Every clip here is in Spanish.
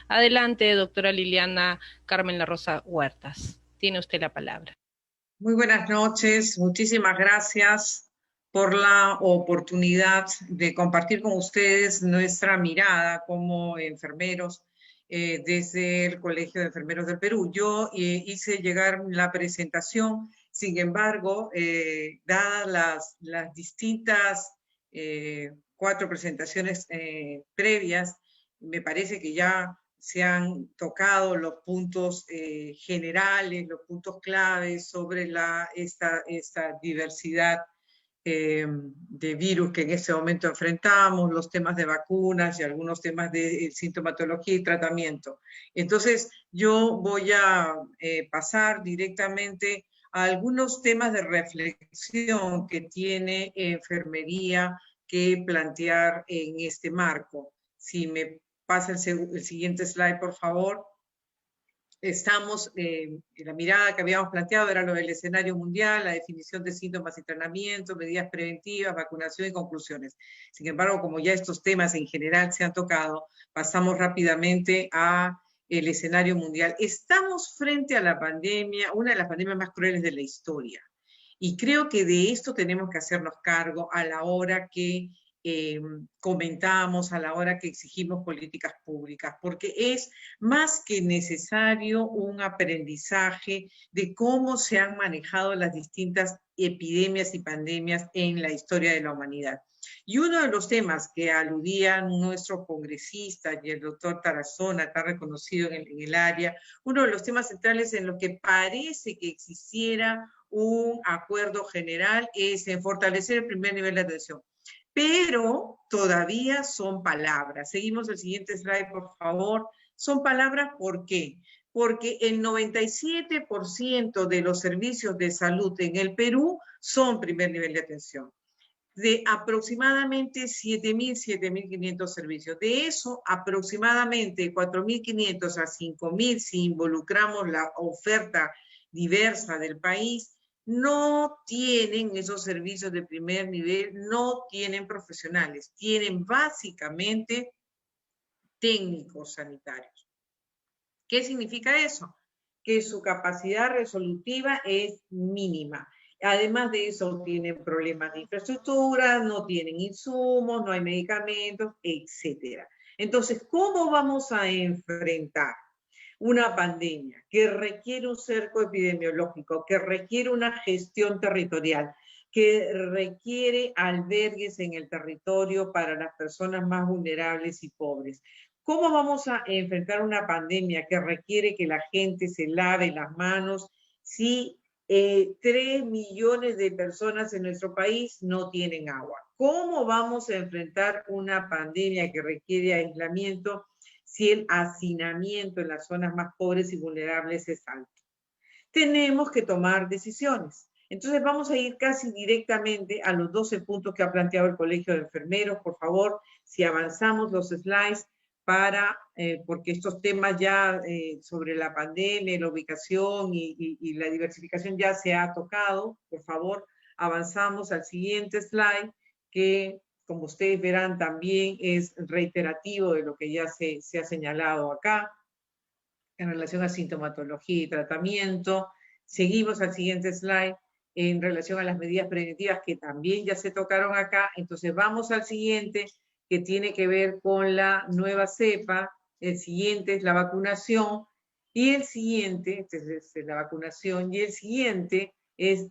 Adelante, doctora Liliana Carmen La Rosa Huertas. Tiene usted la palabra. Muy buenas noches, muchísimas gracias por la oportunidad de compartir con ustedes nuestra mirada como enfermeros desde el Colegio de Enfermeros del Perú. Yo hice llegar la presentación, sin embargo, dadas las distintas 4 presentaciones previas, me parece que ya se han tocado los puntos generales, los puntos claves sobre esta diversidad de virus que en este momento enfrentamos, los temas de vacunas y algunos temas de sintomatología y tratamiento. Entonces, yo voy a pasar directamente a algunos temas de reflexión que tiene enfermería que plantear en este marco. Si me pasa el siguiente slide, por favor. Estamos, la mirada que habíamos planteado era lo del escenario mundial, la definición de síntomas y tratamientos, medidas preventivas, vacunación y conclusiones. Sin embargo, como ya estos temas en general se han tocado, pasamos rápidamente a el escenario mundial. Estamos frente a la pandemia, una de las pandemias más crueles de la historia. Y creo que de esto tenemos que hacernos cargo a la hora que comentamos, a la hora que exigimos políticas públicas, porque es más que necesario un aprendizaje de cómo se han manejado las distintas epidemias y pandemias en la historia de la humanidad. Y uno de los temas que aludían nuestros congresistas y el doctor Tarazona, tan reconocido en el área, uno de los temas centrales en los que parece que existiera un acuerdo general es en fortalecer el primer nivel de atención. Pero todavía son palabras. Seguimos el siguiente slide, por favor. Son palabras, ¿por qué? Porque el 97% de los servicios de salud en el Perú son primer nivel de atención. De aproximadamente 7.500 servicios. De eso, aproximadamente 4.500 a 5.000, si involucramos la oferta diversa del país, no tienen esos servicios de primer nivel, no tienen profesionales, tienen básicamente técnicos sanitarios. ¿Qué significa eso? Que su capacidad resolutiva es mínima. Además de eso, tienen problemas de infraestructura, no tienen insumos, no hay medicamentos, etc. Entonces, ¿cómo vamos a enfrentar una pandemia que requiere un cerco epidemiológico, que requiere una gestión territorial, que requiere albergues en el territorio para las personas más vulnerables y pobres? ¿Cómo vamos a enfrentar una pandemia que requiere que la gente se lave las manos si 3 millones de personas en nuestro país no tienen agua? ¿Cómo vamos a enfrentar una pandemia que requiere aislamiento si el hacinamiento en las zonas más pobres y vulnerables es alto? Tenemos que tomar decisiones. Entonces vamos a ir casi directamente a los 12 puntos que ha planteado el Colegio de Enfermeros. Por favor, si avanzamos los slides porque estos temas ya sobre la pandemia, la ubicación y la diversificación ya se ha tocado. Por favor, avanzamos al siguiente slide, que como ustedes verán también es reiterativo de lo que ya se ha señalado acá en relación a sintomatología y tratamiento. Seguimos al siguiente slide en relación a las medidas preventivas que también ya se tocaron acá. Entonces vamos al siguiente, que tiene que ver con la nueva cepa. El siguiente es la vacunación y el siguiente, este es la vacunación, y el siguiente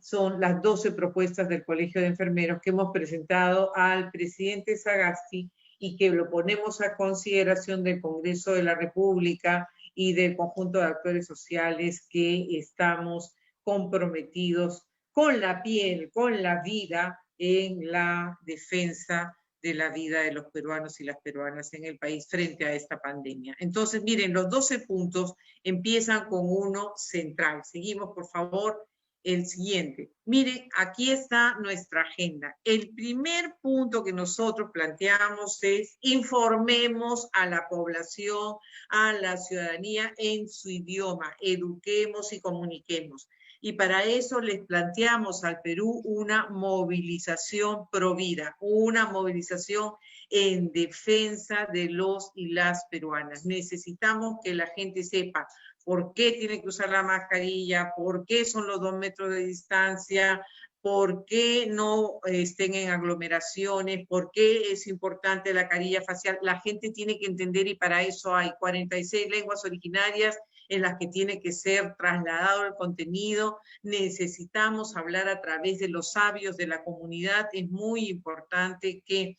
son las 12 propuestas del Colegio de Enfermeros que hemos presentado al presidente Sagasti y que lo ponemos a consideración del Congreso de la República y del conjunto de actores sociales que estamos comprometidos con la piel, con la vida, en la defensa de la vida de los peruanos y las peruanas en el país frente a esta pandemia. Entonces, miren, los 12 puntos empiezan con uno central. Seguimos, por favor, el siguiente. Miren, aquí está nuestra agenda. El primer punto que nosotros planteamos es informemos a la población, a la ciudadanía en su idioma, eduquemos y comuniquemos. Y para eso les planteamos al Perú una movilización pro vida, una movilización en defensa de los y las peruanas. Necesitamos que la gente sepa por qué tiene que usar la mascarilla, por qué son los 2 metros de distancia, por qué no estén en aglomeraciones, por qué es importante la carilla facial. La gente tiene que entender y para eso hay 46 lenguas originarias en las que tiene que ser trasladado el contenido. Necesitamos hablar a través de los sabios de la comunidad. Es muy importante que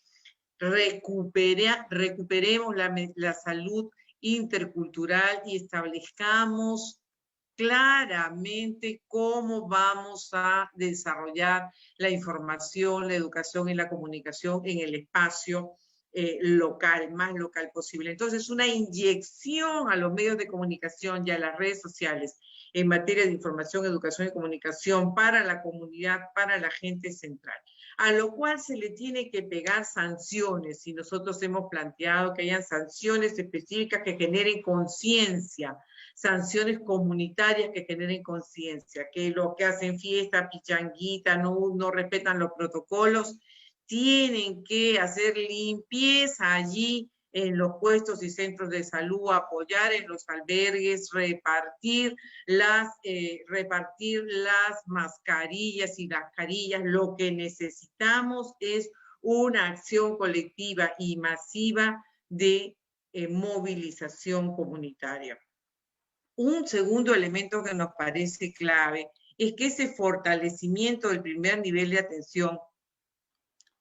recuperemos la salud intercultural y establezcamos claramente cómo vamos a desarrollar la información, la educación y la comunicación en el espacio local, más local posible. Entonces, una inyección a los medios de comunicación y a las redes sociales en materia de información, educación y comunicación para la comunidad, para la gente central, a lo cual se le tiene que pegar sanciones, y nosotros hemos planteado que hayan sanciones específicas que generen conciencia, sanciones comunitarias que generen conciencia, que los que hacen fiesta, pichanguita, no respetan los protocolos, tienen que hacer limpieza allí en los puestos y centros de salud, apoyar en los albergues, repartir las mascarillas y las carillas. Lo que necesitamos es una acción colectiva y masiva de movilización comunitaria. Un segundo elemento que nos parece clave es que ese fortalecimiento del primer nivel de atención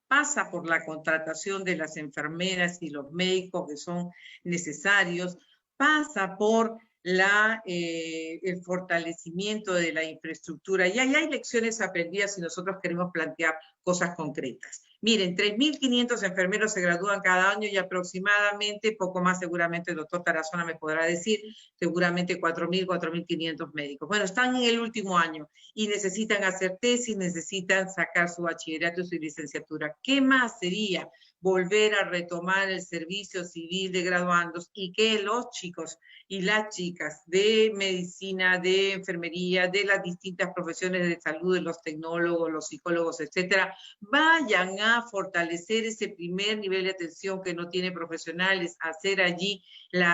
pasa por la contratación de las enfermeras y los médicos que son necesarios, pasa por el fortalecimiento de la infraestructura. Y ahí hay lecciones aprendidas si nosotros queremos plantear cosas concretas. Miren, 3.500 enfermeros se gradúan cada año y aproximadamente, poco más seguramente el doctor Tarazona me podrá decir, seguramente 4.000, 4.500 médicos. Bueno, están en el último año y necesitan hacer tesis, necesitan sacar su bachillerato y su licenciatura. ¿Qué más sería volver a retomar el servicio civil de graduandos y que los chicos y las chicas de medicina, de enfermería, de las distintas profesiones de salud, de los tecnólogos, los psicólogos, etcétera, vayan a fortalecer ese primer nivel de atención que no tiene profesionales, hacer allí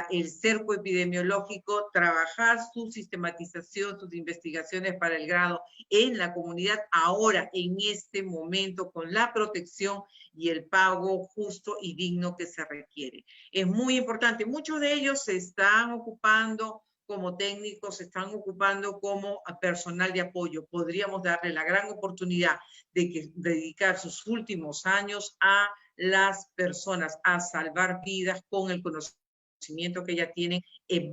el cerco epidemiológico, trabajar su sistematización, sus investigaciones para el grado en la comunidad ahora, en este momento, con la protección y el pago justo y digno que se requiere. Es muy importante. Muchos de ellos se están ocupando como técnicos, se están ocupando como personal de apoyo. Podríamos darle la gran oportunidad de dedicar sus últimos años a las personas, a salvar vidas con el conocimiento que ya tienen,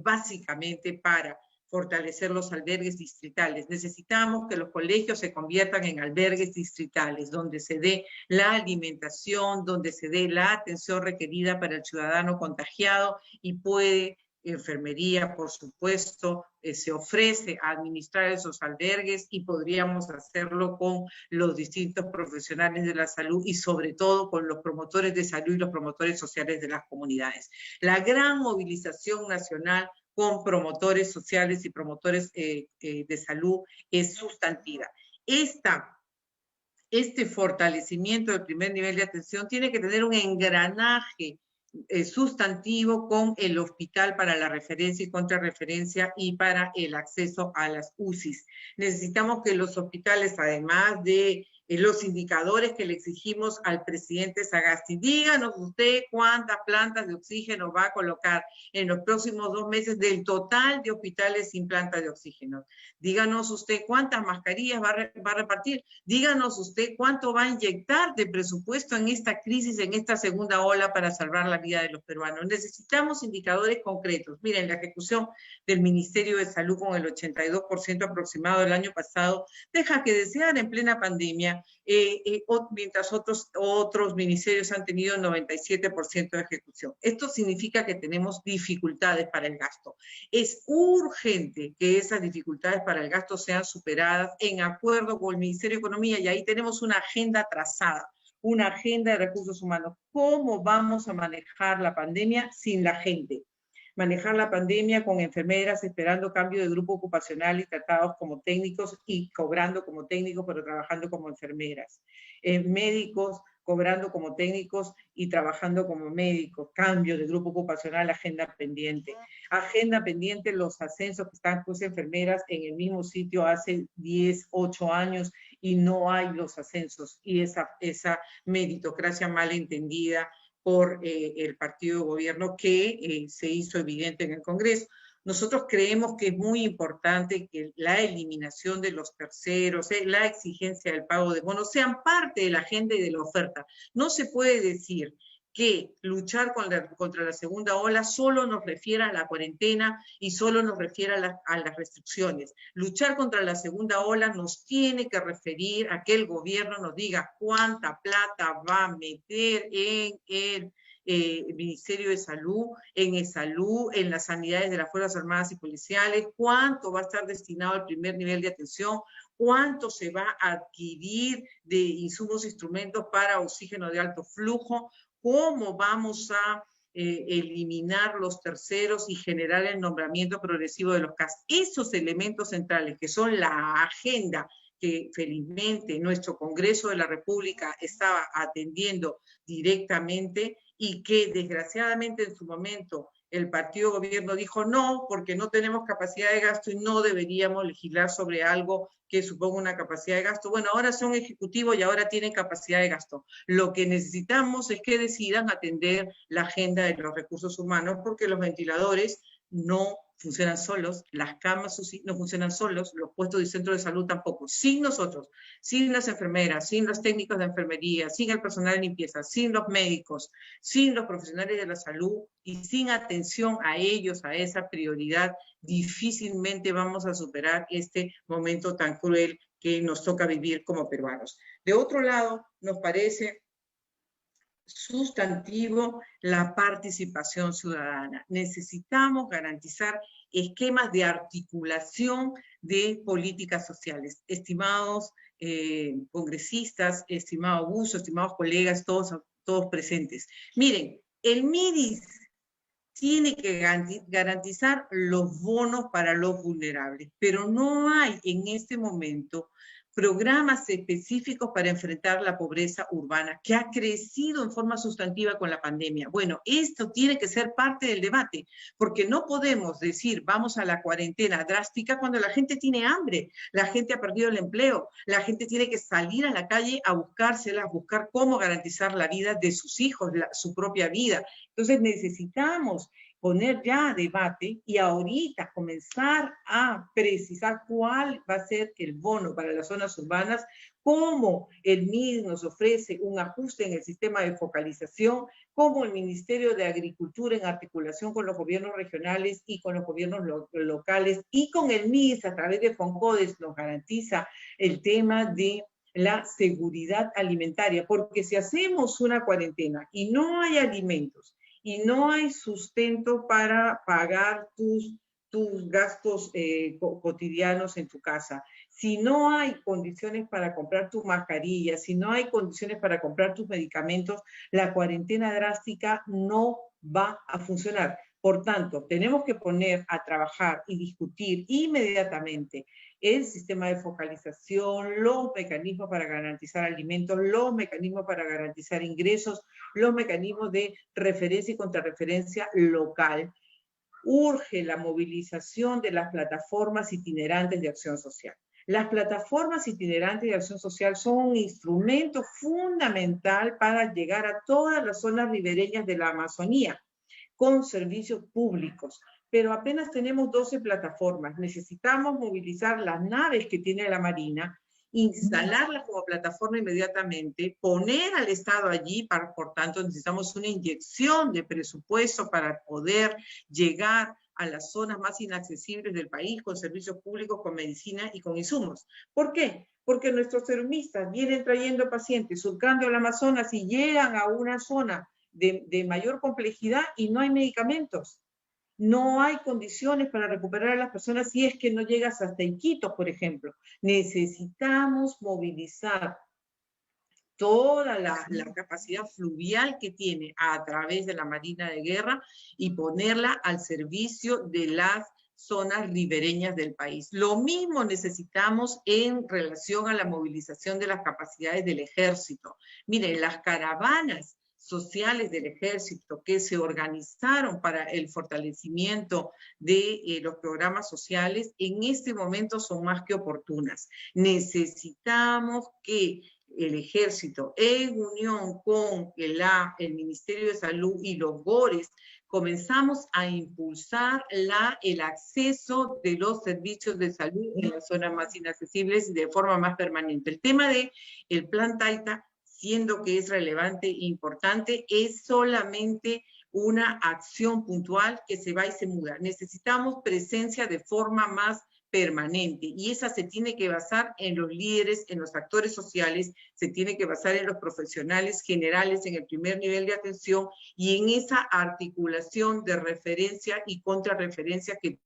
básicamente para fortalecer los albergues distritales. Necesitamos que los colegios se conviertan en albergues distritales, donde se dé la alimentación, donde se dé la atención requerida para el ciudadano contagiado y puede enfermería, por supuesto, se ofrece a administrar esos albergues y podríamos hacerlo con los distintos profesionales de la salud y sobre todo con los promotores de salud y los promotores sociales de las comunidades. La gran movilización nacional con promotores sociales y promotores de salud es sustantiva. Este fortalecimiento del primer nivel de atención tiene que tener un engranaje sustantivo con el hospital para la referencia y contrarreferencia y para el acceso a las UCIs. Necesitamos que los hospitales, además de los indicadores que le exigimos al presidente Sagasti, díganos usted cuántas plantas de oxígeno va a colocar en los próximos 2 meses del total de hospitales sin planta de oxígeno. Díganos usted cuántas mascarillas va a repartir. Díganos usted cuánto va a inyectar de presupuesto en esta crisis, en esta segunda ola para salvar la vida de los peruanos. Necesitamos indicadores concretos. Miren, la ejecución del Ministerio de Salud con el 82% aproximado del año pasado deja que desear en plena pandemia, mientras otros ministerios han tenido 97% de ejecución. Esto significa que tenemos dificultades para el gasto. Es urgente que esas dificultades para el gasto sean superadas en acuerdo con el Ministerio de Economía, y ahí tenemos una agenda trazada, una agenda de recursos humanos. ¿Cómo vamos a manejar la pandemia sin la gente? Manejar la pandemia con enfermeras esperando cambio de grupo ocupacional y tratados como técnicos y cobrando como técnicos, pero trabajando como enfermeras. Médicos cobrando como técnicos y trabajando como médicos. Cambio de grupo ocupacional, agenda pendiente. Agenda pendiente, los ascensos que están pues enfermeras en el mismo sitio hace 10, 8 años y no hay los ascensos. Y esa meritocracia mal entendida por el partido de gobierno que se hizo evidente en el Congreso. Nosotros creemos que es muy importante que la eliminación de los terceros, la exigencia del pago de bonos sean parte de la agenda y de la oferta. No se puede decir que luchar contra la segunda ola solo nos refiere a la cuarentena y solo nos refiere a las restricciones. Luchar contra la segunda ola nos tiene que referir a que el gobierno nos diga cuánta plata va a meter en el Ministerio de Salud, en ESalud, en las sanidades de las Fuerzas Armadas y Policiales, cuánto va a estar destinado al primer nivel de atención, cuánto se va a adquirir de insumos e instrumentos para oxígeno de alto flujo, cómo vamos a eliminar los terceros y generar el nombramiento progresivo de los CAS. Esos elementos centrales que son la agenda que felizmente nuestro Congreso de la República estaba atendiendo directamente y que desgraciadamente en su momento el partido gobierno dijo no, porque no tenemos capacidad de gasto y no deberíamos legislar sobre algo que suponga una capacidad de gasto. Bueno, ahora son ejecutivos y ahora tienen capacidad de gasto. Lo que necesitamos es que decidan atender la agenda de los recursos humanos, porque los ventiladores no funcionan solos, las camas no funcionan solos, los puestos de centro de salud tampoco. Sin nosotros, sin las enfermeras, sin los técnicos de enfermería, sin el personal de limpieza, sin los médicos, sin los profesionales de la salud y sin atención a ellos, a esa prioridad, difícilmente vamos a superar este momento tan cruel que nos toca vivir como peruanos. De otro lado, nos parece sustantivo la participación ciudadana. Necesitamos garantizar esquemas de articulación de políticas sociales. Estimados congresistas, estimado Buzo, estimados colegas, todos presentes. Miren, el MIDIS tiene que garantizar los bonos para los vulnerables, pero no hay en este momento programas específicos para enfrentar la pobreza urbana, que ha crecido en forma sustantiva con la pandemia. Bueno, esto tiene que ser parte del debate, porque no podemos decir vamos a la cuarentena drástica cuando la gente tiene hambre, la gente ha perdido el empleo, la gente tiene que salir a la calle a buscársela, a buscar cómo garantizar la vida de sus hijos, su propia vida. Entonces necesitamos poner ya a debate y ahorita comenzar a precisar cuál va a ser el bono para las zonas urbanas, cómo el MID nos ofrece un ajuste en el sistema de focalización, cómo el Ministerio de Agricultura en articulación con los gobiernos regionales y con los gobiernos locales y con el MIS a través de FONCODES nos garantiza el tema de la seguridad alimentaria, porque si hacemos una cuarentena y no hay alimentos, y no hay sustento para pagar tus gastos cotidianos en tu casa, si no hay condiciones para comprar tus mascarillas, si no hay condiciones para comprar tus medicamentos, la cuarentena drástica no va a funcionar. Por tanto, tenemos que poner a trabajar y discutir inmediatamente el sistema de focalización, los mecanismos para garantizar alimentos, los mecanismos para garantizar ingresos, los mecanismos de referencia y contrarreferencia local. Urge la movilización de las plataformas itinerantes de acción social. Las plataformas itinerantes de acción social son un instrumento fundamental para llegar a todas las zonas ribereñas de la Amazonía con servicios públicos. Pero apenas tenemos 12 plataformas. Necesitamos movilizar las naves que tiene la Marina, instalarlas como plataforma inmediatamente, poner al Estado allí, por tanto necesitamos una inyección de presupuesto para poder llegar a las zonas más inaccesibles del país con servicios públicos, con medicina y con insumos. ¿Por qué? Porque nuestros serumistas vienen trayendo pacientes, surcando el Amazonas y llegan a una zona de mayor complejidad y no hay medicamentos. No hay condiciones para recuperar a las personas si es que no llegas hasta Iquitos, por ejemplo. Necesitamos movilizar toda la capacidad fluvial que tiene a través de la Marina de Guerra y ponerla al servicio de las zonas ribereñas del país. Lo mismo necesitamos en relación a la movilización de las capacidades del ejército. Miren, las caravanas sociales del ejército que se organizaron para el fortalecimiento de los programas sociales, en este momento son más que oportunas. Necesitamos que el ejército, en unión con el Ministerio de Salud y los GORES, comenzamos a impulsar el acceso de los servicios de salud en las zonas más inaccesibles de forma más permanente. El tema del Plan Taita, siendo que es relevante e importante, es solamente una acción puntual que se va y se muda. Necesitamos presencia de forma más permanente, y esa se tiene que basar en los líderes, en los actores sociales, se tiene que basar en los profesionales generales, en el primer nivel de atención, y en esa articulación de referencia y contrarreferencia que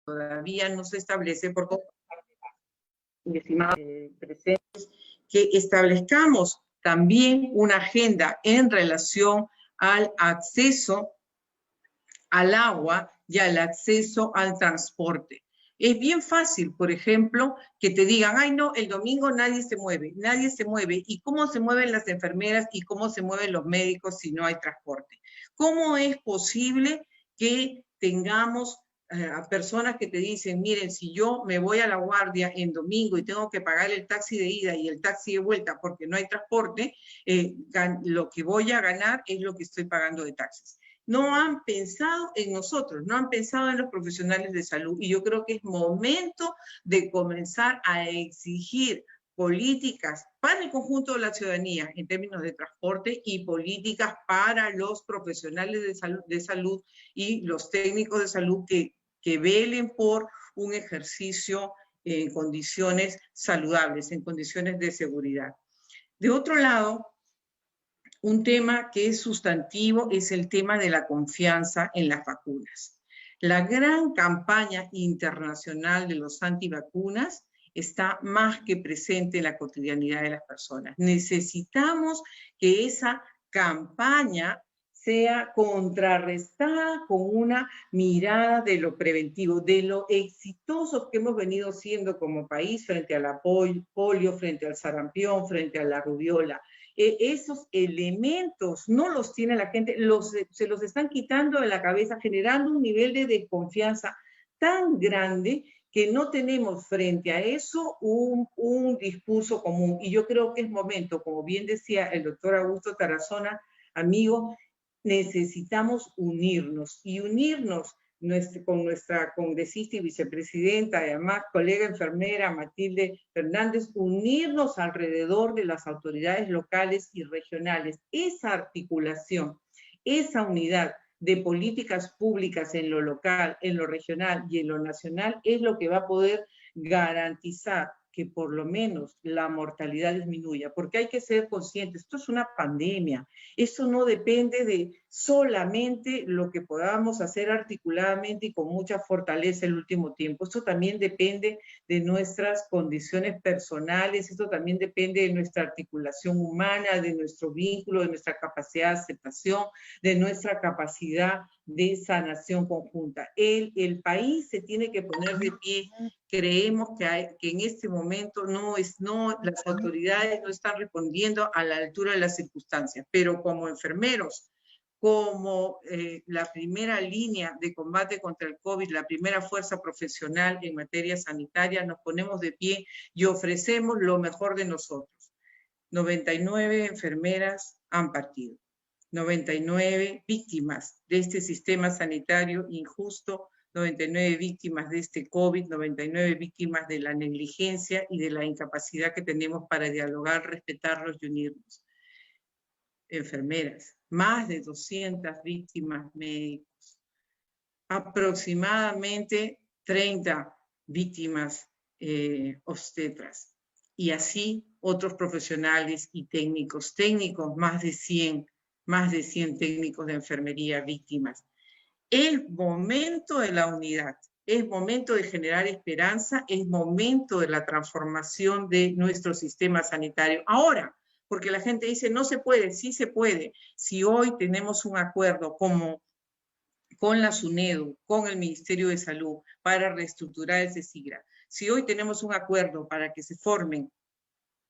todavía no se establece por presentes, que establezcamos también una agenda en relación al acceso al agua y al acceso al transporte. Es bien fácil, por ejemplo, que te digan, ay no, el domingo nadie se mueve. ¿Y cómo se mueven las enfermeras y cómo se mueven los médicos si no hay transporte? ¿Cómo es posible que tengamos a personas que te dicen, miren, si yo me voy a la guardia en domingo y tengo que pagar el taxi de ida y el taxi de vuelta porque no hay transporte, lo que voy a ganar es lo que estoy pagando de taxis? No han pensado en nosotros, no han pensado en los profesionales de salud, y yo creo que es momento de comenzar a exigir políticas para el conjunto de la ciudadanía en términos de transporte y políticas para los profesionales de salud y los técnicos de salud que velen por un ejercicio en condiciones saludables, en condiciones de seguridad. De otro lado, un tema que es sustantivo es el tema de la confianza en las vacunas. La gran campaña internacional de los antivacunas está más que presente en la cotidianidad de las personas. Necesitamos que esa campaña sea contrarrestada con una mirada de lo preventivo, de lo exitosos que hemos venido siendo como país frente a la polio, frente al sarampión, frente a la rubiola. Esos elementos no los tiene la gente, se los están quitando de la cabeza, generando un nivel de desconfianza tan grande que no tenemos frente a eso un discurso común. Y yo creo que es momento, como bien decía el doctor Augusto Tarazona, amigo, necesitamos unirnos, y unirnos con nuestra congresista y vicepresidenta, además colega enfermera Matilde Fernández, unirnos alrededor de las autoridades locales y regionales. Esa articulación, esa unidad de políticas públicas en lo local, en lo regional y en lo nacional es lo que va a poder garantizar que por lo menos la mortalidad disminuya, porque hay que ser conscientes, esto es una pandemia, eso no depende de solamente lo que podamos hacer articuladamente y con mucha fortaleza el último tiempo, esto también depende de nuestras condiciones personales, esto también depende de nuestra articulación humana, de nuestro vínculo, de nuestra capacidad de aceptación, de nuestra capacidad de sanación conjunta. El país se tiene que poner de pie. Creemos que en este momento las autoridades no están respondiendo a la altura de las circunstancias, pero como enfermeros, como la primera línea de combate contra el COVID, la primera fuerza profesional en materia sanitaria, nos ponemos de pie y ofrecemos lo mejor de nosotros. 99 enfermeras han partido, 99 víctimas de este sistema sanitario injusto, 99 víctimas de este COVID, 99 víctimas de la negligencia y de la incapacidad que tenemos para dialogar, respetarlos y unirnos. Enfermeras, más de 200 víctimas médicos, aproximadamente 30 víctimas obstetras, y así otros profesionales y técnicos, más de 100 técnicos de enfermería víctimas. Es momento de la unidad, es momento de generar esperanza, es momento de la transformación de nuestro sistema sanitario. Ahora, porque la gente dice, no se puede, sí se puede. Si hoy tenemos un acuerdo como con la SUNEDU, con el Ministerio de Salud, para reestructurar el CECIGRA, si hoy tenemos un acuerdo para que se formen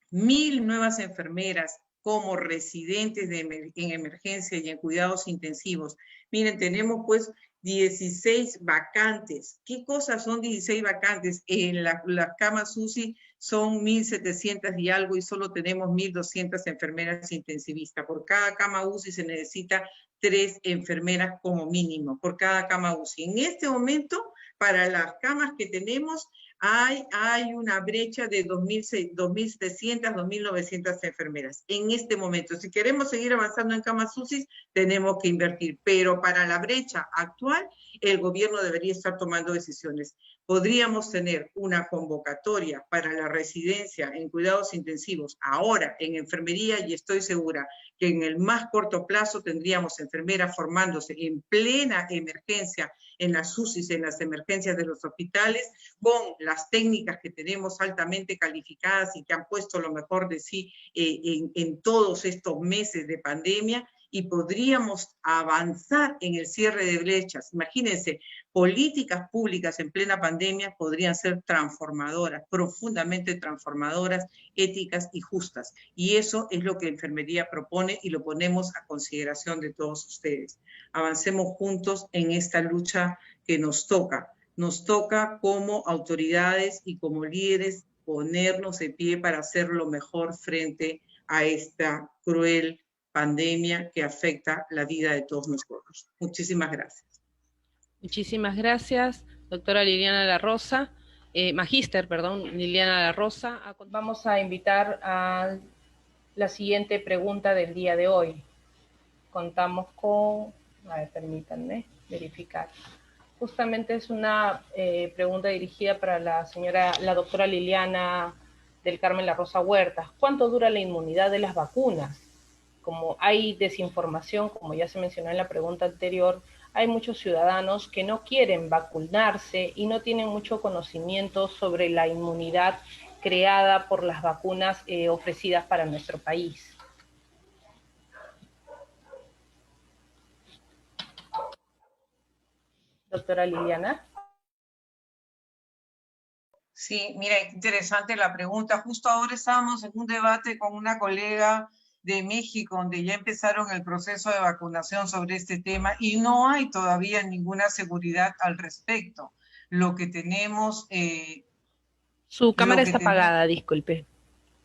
1000 nuevas enfermeras como residentes en emergencia y en cuidados intensivos. Miren, tenemos pues 16 vacantes. ¿Qué cosas son 16 vacantes? En las camas UCI son 1700 y algo y solo tenemos 1200 enfermeras intensivistas. Por cada cama UCI se necesita 3 enfermeras como mínimo, por cada cama UCI. En este momento, para las camas que tenemos, hay una brecha de 2.700, 2.900 enfermeras en este momento. Si queremos seguir avanzando en camas UCI, tenemos que invertir, pero para la brecha actual, el gobierno debería estar tomando decisiones. Podríamos tener una convocatoria para la residencia en cuidados intensivos ahora en enfermería y estoy segura que en el más corto plazo tendríamos enfermeras formándose en plena emergencia en las UCIs, en las emergencias de los hospitales, con las técnicas que tenemos altamente calificadas y que han puesto lo mejor de sí en todos estos meses de pandemia, y podríamos avanzar en el cierre de brechas. Imagínense, políticas públicas en plena pandemia podrían ser transformadoras, profundamente transformadoras, éticas y justas. Y eso es lo que Enfermería propone y lo ponemos a consideración de todos ustedes. Avancemos juntos en esta lucha que nos toca. Nos toca como autoridades y como líderes ponernos de pie para hacer lo mejor frente a esta cruel pandemia que afecta la vida de todos nosotros. Muchísimas gracias. Muchísimas gracias, doctora Liliana La Rosa, magíster, perdón, Liliana La Rosa. Vamos a invitar a la siguiente pregunta del día de hoy. Contamos con, a ver, permítanme verificar. Justamente es una pregunta dirigida para la doctora Liliana del Carmen La Rosa Huertas. ¿Cuánto dura la inmunidad de las vacunas? Como hay desinformación, como ya se mencionó en la pregunta anterior, hay muchos ciudadanos que no quieren vacunarse y no tienen mucho conocimiento sobre la inmunidad creada por las vacunas ofrecidas para nuestro país. Doctora Liliana. Sí, mira, interesante la pregunta. Justo ahora estábamos en un debate con una colega de México, donde ya empezaron el proceso de vacunación sobre este tema y no hay todavía ninguna seguridad al respecto. Lo que tenemos... Su cámara está apagada, disculpe,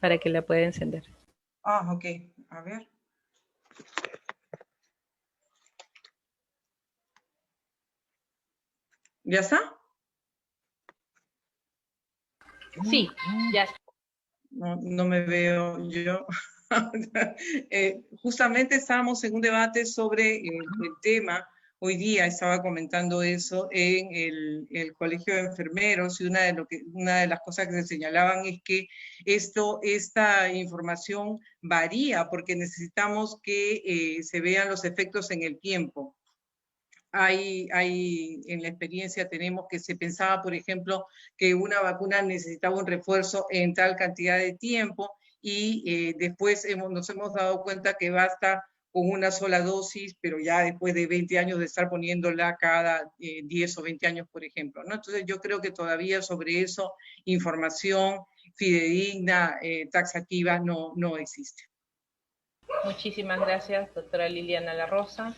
para que la pueda encender. Ah, ok. A ver. ¿Ya está? Sí, ya está. No me veo yo. Justamente estábamos en un debate sobre el tema. Hoy día estaba comentando eso en el Colegio de Enfermeros y una de las cosas que se señalaban es que esta información varía porque necesitamos que se vean los efectos en el tiempo. En la experiencia tenemos que se pensaba, por ejemplo, que una vacuna necesitaba un refuerzo en tal cantidad de tiempo y después nos hemos dado cuenta que basta con una sola dosis, pero ya después de 20 años de estar poniéndola cada 10 o 20 años, por ejemplo, ¿no? Entonces yo creo que todavía sobre eso información fidedigna, taxativa, no existe. Muchísimas gracias, doctora Liliana La Rosa.